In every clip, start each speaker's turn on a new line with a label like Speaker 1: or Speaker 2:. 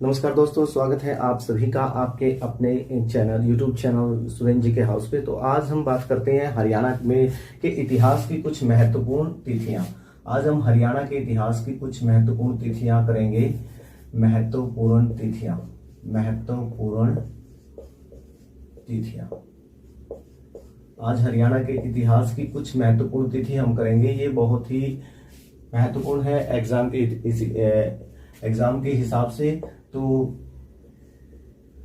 Speaker 1: नमस्कार दोस्तों, स्वागत है आप सभी का आपके अपने चैनल यूट्यूब चैनल सुरेंद्र जी के हाउस पे। तो आज हम बात करते हैं हरियाणा में के इतिहास की कुछ महत्वपूर्ण तिथियां। आज हम हरियाणा के इतिहास की कुछ महत्वपूर्ण तिथियां करेंगे। महत्वपूर्ण तिथियां आज हरियाणा के इतिहास की कुछ महत्वपूर्ण तिथि हम करेंगे। ये बहुत ही महत्वपूर्ण है एग्जाम के हिसाब से। तो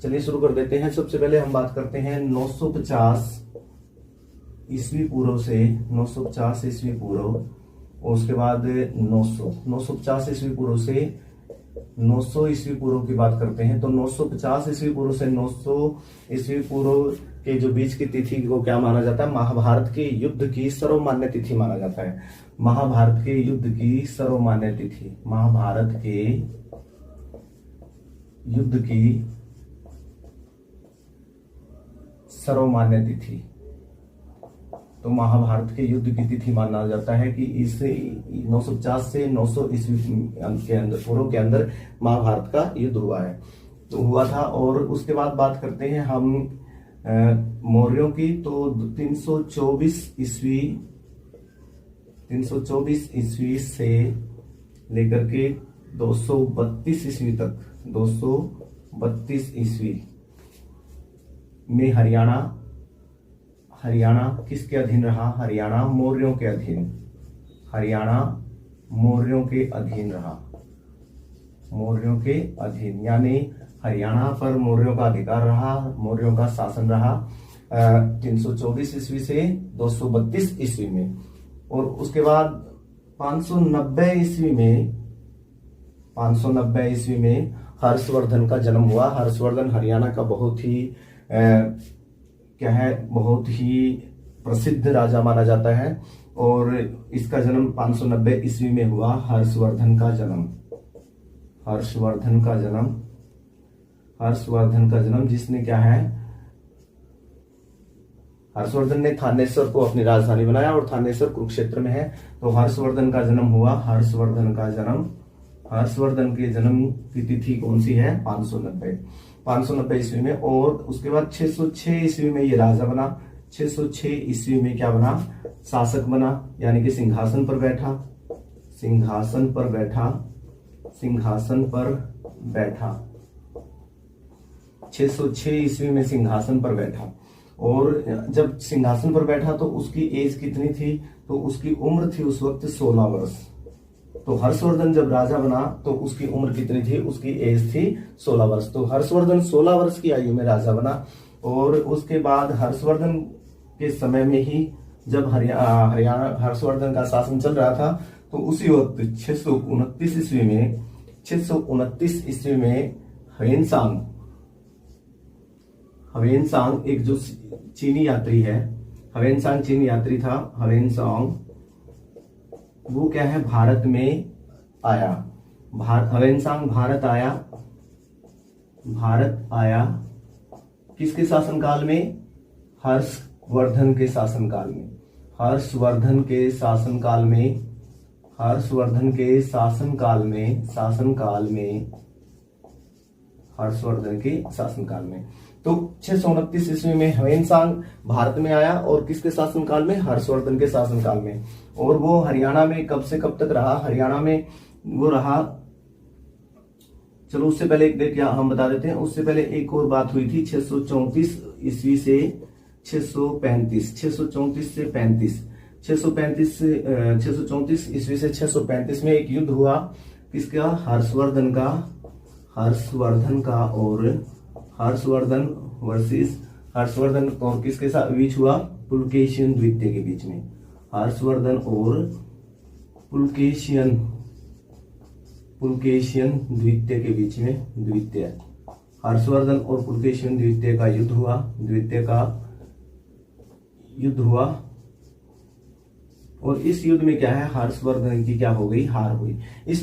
Speaker 1: चलिए शुरू कर देते हैं। सबसे पहले हम बात करते हैं 950 ईस्वी पूर्व से 950 ईस्वी पूर्व, और उसके बाद 950 ईस्वी पूर्व से 900 ईस्वी पूर्व की बात करते हैं। तो 950 ईस्वी पूर्व से 900 ईस्वी पूर्व के जो बीच की तिथि को क्या माना जाता है? महाभारत के युद्ध की सर्वमान्य तिथि माना जाता है। महाभारत के युद्ध की सर्वमान्य तिथि, महाभारत के युद्ध की सर्वमान्य तिथि। तो महाभारत के युद्ध की तिथि माना जाता है कि इस 950 से 900 ईस्वी के अंदर पूर्व के अंदर महाभारत का युद्ध हुआ था। और उसके बाद बात करते हैं हम मौर्यों की। तो 324 ईस्वी से लेकर के 232 ईस्वी तक, 232 ईस्वी में हरियाणा किसके अधीन रहा? हरियाणा मौर्यों के अधीन रहा। मौर्यों के अधीन यानी हरियाणा पर मौर्यों का अधिकार रहा, मौर्यों का शासन रहा 324 ईस्वी से 232 ईस्वी में। और उसके बाद 590 ईस्वी में हर्षवर्धन का जन्म हुआ। हर्षवर्धन हरियाणा का बहुत ही प्रसिद्ध राजा माना जाता है, और इसका जन्म 590 ईस्वी में हुआ। हर्षवर्धन का जन्म जिसने हर्षवर्धन ने थानेश्वर को अपनी राजधानी बनाया, और थानेश्वर कुरुक्षेत्र में है। तो हर्षवर्धन का जन्म हुआ। हर्षवर्धन के जन्म की तिथि कौन सी है? 590 ईस्वी में। और उसके बाद 606 ईस्वी में ये राजा बना। 606 ईस्वी में क्या बना? शासक बना, यानी कि सिंहासन पर बैठा। 606 ईस्वी में सिंहासन पर बैठा। और जब सिंहासन पर बैठा तो उसकी एज कितनी थी? तो उसकी उम्र थी उस वक्त 16 वर्ष। तो हर्षवर्धन जब राजा बना तो उसकी उम्र कितनी थी? उसकी एज थी 16 वर्ष। तो हर्षवर्धन 16 वर्ष की आयु में राजा बना। और उसके बाद हर्षवर्धन के समय में ही जब हरियाणा हर्षवर्धन का शासन चल रहा था, तो उसी वक्त 629 ईस्वी में ह्वेनसांग एक जो चीनी यात्री है, ह्वेनसांग चीनी यात्री था। ह्वेनसांग वो क्या है? भारत में आया। ह्वेनसांग भारत आया किसके शासनकाल में? हर्षवर्धन के शासनकाल में। हर्षवर्धन के शासनकाल में। तो 629 ईस्वी में ह्वेनसांग भारत में आया, और किसके शासनकाल में? हर्षवर्धन के शासनकाल में। और वो हरियाणा में कब से कब तक रहा? हरियाणा में वो रहा, चलो उससे पहले एक डेट हम बता देते हैं। उससे पहले एक और बात हुई थी 634 ईस्वी से 635, 634 से 635 ईस्वी से 635 में एक युद्ध हुआ। किसका? हर्षवर्धन और किसके साथ बीच हुआ? पुलकेशियन द्वितीय के बीच में। हर्षवर्धन और पुलकेशियन द्वितीय के बीच में हर्षवर्धन और पुलकेशियन द्वितीय का युद्ध हुआ। और इस युद्ध में क्या है? हर्षवर्धन की क्या हो गई? हार हुई। इस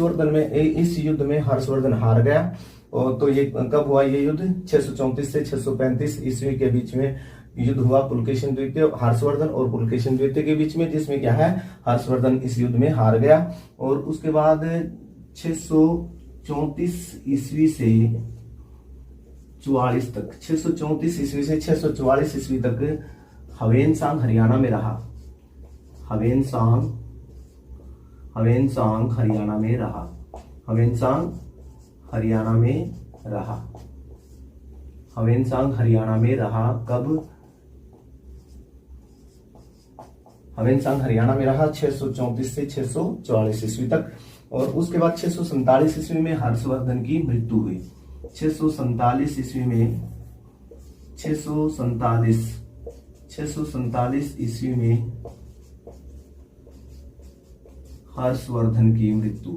Speaker 1: युद्ध में हर्षवर्धन हार गया। और तो ये कब हुआ? ये युद्ध 634 से 635 ईस्वी के बीच में युद्ध हुआ पुलकेशिन द्वितीय, हर्षवर्धन और पुलकेशिन द्वितीय के बीच में, जिसमें क्या है? हर्षवर्धन इस युद्ध में हार गया। और उसके बाद 634 ईस्वी से 44 तक, 634 ईस्वी से 644 ईस्वी तक हवेनसांग हरियाणा में रहा। हवेनसांग हरियाणा में रहा। हवेनसांग हरियाणा में रहा। हवेनसांग हरियाणा में रहा कब? हवेनसांग हरियाणा में रहा 634 से 644 ईस्वी तक। और उसके बाद 647 ईस्वी में हर्षवर्धन की मृत्यु हुई। 647 ईस्वी में 647 ईस्वी में हर्षवर्धन की मृत्यु।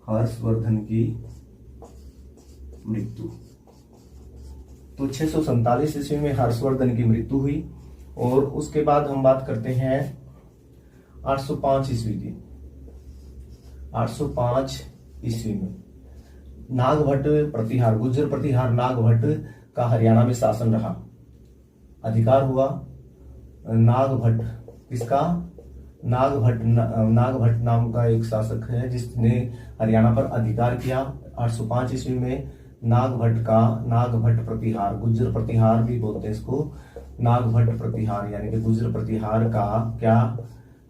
Speaker 1: हर्षवर्धन की मृत्यु। तो 647 ईस्वी में हर्षवर्धन की मृत्यु हुई। और उसके बाद हम बात करते हैं 805 ईस्वी की। 805 ईस्वी में नागभट्ट प्रतिहार, गुर्जर प्रतिहार नागभट्ट का हरियाणा में शासन रहा। अधिकार हुआ नागभट्ट, किसका? नागभट्ट नाम का एक शासक है जिसने हरियाणा पर अधिकार किया। 805 ईस्वी में नागभट्ट प्रतिहार, गुर्जर प्रतिहार भी बोलते हैं इसको, नागभट्ट प्रतिहार यानी कि गुर्जर प्रतिहार का क्या?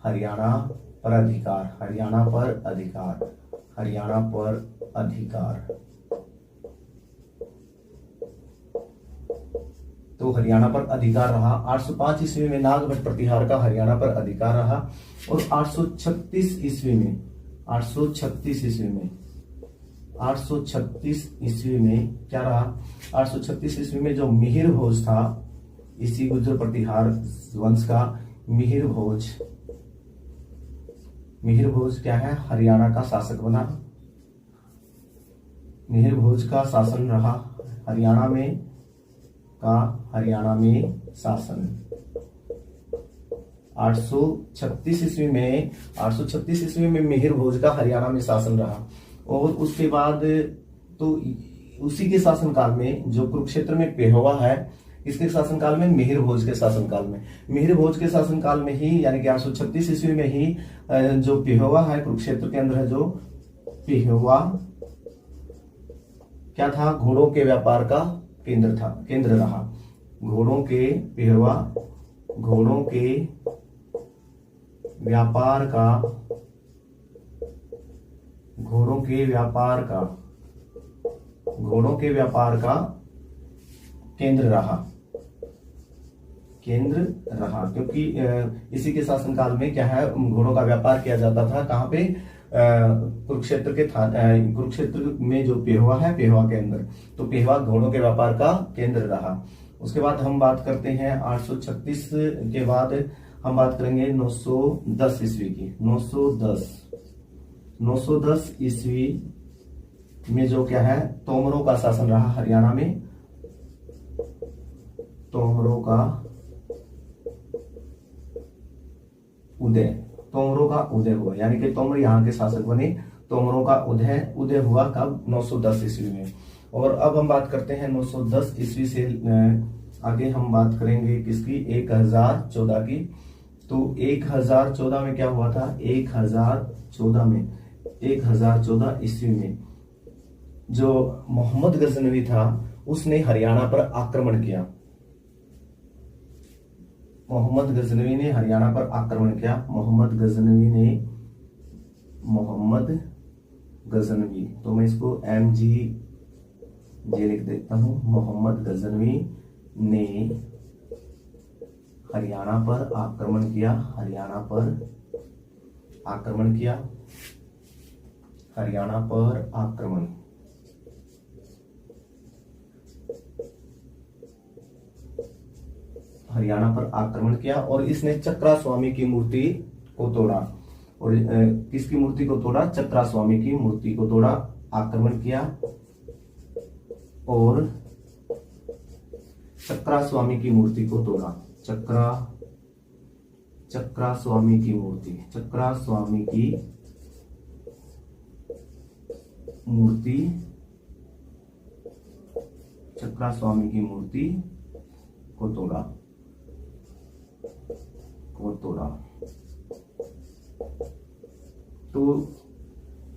Speaker 1: हरियाणा पर अधिकार। हरियाणा पर अधिकार। हरियाणा पर अधिकार। तो हरियाणा पर अधिकार रहा। 805 ईस्वी में नागभट्ट प्रतिहार का हरियाणा पर अधिकार रहा। और 836 ईस्वी में 836 ईस्वी में क्या रहा? 836 ईस्वी में जो मिहिर भोज था, इसी गुर्जर प्रतिहार वंश का मिहिर भोज क्या है? हरियाणा का शासक बना। मिहिर भोज का शासन रहा हरियाणा में शासन। 836 ईस्वी में मिहिर भोज का हरियाणा में शासन रहा। और उसके बाद तो उसी के शासनकाल में जो कुरुक्षेत्र में पेहोवा है, इसके शासनकाल में मिहिर भोज के शासनकाल में ही यानी कि 836 ईस्वी में ही जो पेहोवा है कुरुक्षेत्र के अंदर है, जो पेहोवा क्या था? घोड़ों के व्यापार का केंद्र रहा। घोड़ों के व्यापार का केंद्र रहा क्योंकि इसी के शासनकाल में क्या है? घोड़ों का व्यापार किया जाता था। कहाँ पे? कुरुक्षेत्र में जो पेहोवा है, पेहोवा के अंदर। तो पेहोवा घोड़ों के व्यापार का केंद्र रहा। उसके बाद हम बात करते हैं 836 के बाद हम बात करेंगे 910 ईस्वी की। 910 ईस्वी में जो क्या है? तोमरों का शासन रहा हरियाणा में। तोमरों का उदय हुआ यानी कि तोमर यहाँ के शासक बने। तोमरों का उदय हुआ कब? 910 ईस्वी में। और अब हम बात करते हैं 910 ईस्वी से आगे हम बात करेंगे किसकी? 1014 की। तो 1014 में क्या हुआ था? 1014 ईस्वी में जो मोहम्मद गजनवी था, उसने हरियाणा पर आक्रमण किया। मोहम्मद गजनवी ने हरियाणा पर आक्रमण किया। मोहम्मद गजनवी, तो मैं इसको MG लिख देता हूं। मोहम्मद गजनवी ने हरियाणा पर आक्रमण किया। हरियाणा पर आक्रमण। हरियाणा पर आक्रमण किया और इसने चक्रा स्वामी की मूर्ति को तोड़ा। और किसकी मूर्ति को तोड़ा? चक्रा स्वामी की मूर्ति को तोड़ा, आक्रमण किया और चक्रा स्वामी की मूर्ति को तोड़ा। चक्रा स्वामी की मूर्ति को तोड़ा। तो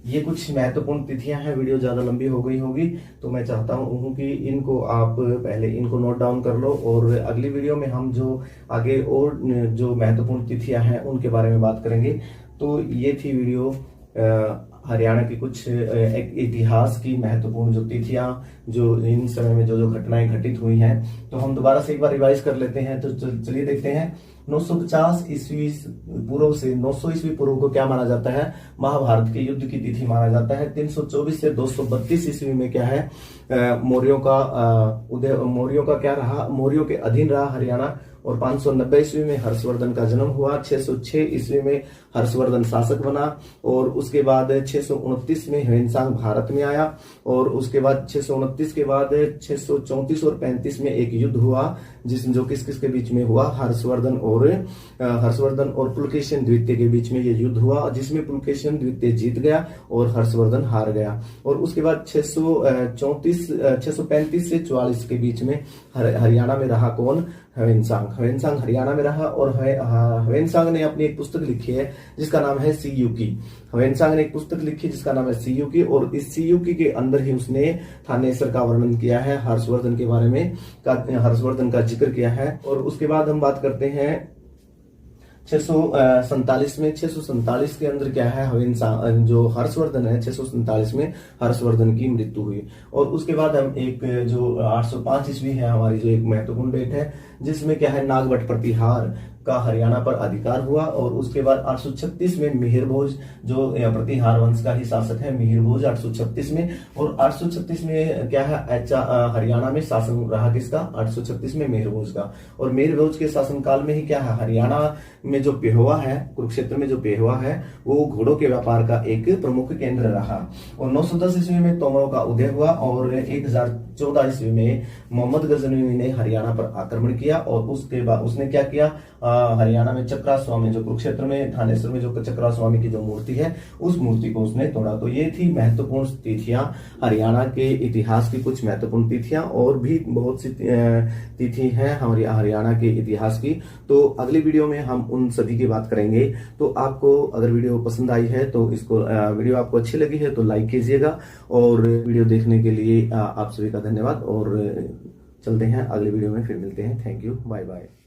Speaker 1: ये कुछ महत्वपूर्ण तिथियां हैं। वीडियो ज्यादा लंबी हो गई होगी तो मैं चाहता हूँ कि इनको आप पहले इनको नोट डाउन कर लो, और अगली वीडियो में हम जो आगे और जो महत्वपूर्ण तिथियां हैं उनके बारे में बात करेंगे। तो ये थी वीडियो हरियाणा की कुछ इतिहास की महत्वपूर्ण जो तिथियां, जो इन समय में जो घटनाएं घटित हुई हैं। तो हम दोबारा से एक बार रिवाइज कर लेते हैं। तो चलिए देखते हैं। 950 ईस्वी पूर्व से 900 ईस्वी पूर्व को क्या माना जाता है? महाभारत के युद्ध की तिथि माना जाता है। 324 से 232 ईस्वी में क्या है? मौर्यों का उदय, मौर्यों का क्या रहा? मौर्यों के अधीन रहा हरियाणा। और 590 ईस्वी में हर्षवर्धन का जन्म हुआ। 606 ईस्वी में हर्षवर्धन शासक बना, और उसके बाद 629 में ह्वेनसांग भारत में आया, और उसके बाद 629 के बाद 634 और 35 में एक युद्ध हुआ, जो किस किस के बीच में हुआ? हर्षवर्धन और पुलकेशिन द्वितीय के बीच में ये युद्ध हुआ, जिसमें पुलकेशिन द्वितीय जीत गया और हर्षवर्धन हार गया। और उसके बाद 635 से 44 के बीच में हरियाणा में रहा कौन? ह्वेनसांग हरियाणा में रहा। और ह्वेनसांग ने अपनी एक पुस्तक लिखी है जिसका नाम है सीयूकी। ह्वेनसांग ने एक पुस्तक लिखी जिसका नाम है सीयूकी, और इस सीयूकी के अंदर ही उसने थानेसर का वर्णन किया है, हर्षवर्धन के बारे में हर्षवर्धन का जिक्र किया है। और उसके बाद हम बात करते हैं 647 में। 647 के अंदर क्या है? ह्वेनसांग जो हर्षवर्धन है, 647 में हर्षवर्धन की मृत्यु हुई। और उसके बाद हम एक जो 805 ईस्वी है हमारी, जो एक महत्वपूर्ण डेट है, जिसमें क्या है? नागवट प्रतिहार का हरियाणा पर अधिकार हुआ। और उसके बाद 836 में मिहिर भोज, जो प्रतिहार वंश का ही शासक है, मिहिर भोज 836 में। और 836 में क्या है? हरियाणा में शासन रहा किसका? 836 में मिहिर भोज का। और मिहिर भोज के शासनकाल में ही क्या है? हरियाणा में जो पेहवा है, कुरुक्षेत्र में जो पेहवा है, वो घोड़ों के व्यापार का एक प्रमुख केंद्र रहा। और 910 ईस्वी में तोमरों का उदय हुआ, और 1014 ईस्वी में मोहम्मद गजनवी ने हरियाणा पर आक्रमण किया। और उसके बाद उसने क्या किया? हरियाणा में चक्रा स्वामी, जो कुरुक्षेत्र में थानेसर में जो चक्रा स्वामी की जो मूर्ति है, उस मूर्ति को उसने तोड़ा। तो ये थी महत्वपूर्ण तिथियां, हरियाणा के इतिहास की कुछ महत्वपूर्ण तिथियां। और भी बहुत सी तिथि हैं हमारी हरियाणा के इतिहास की। तो अगली वीडियो में हम उन सभी की बात करेंगे। तो आपको अगर वीडियो पसंद आई है तो इसको वीडियो आपको अच्छी लगी है तो लाइक कीजिएगा। और वीडियो देखने के लिए आप सभी का धन्यवाद। और चलते हैं अगली वीडियो में, फिर मिलते हैं। Thank you, bye bye.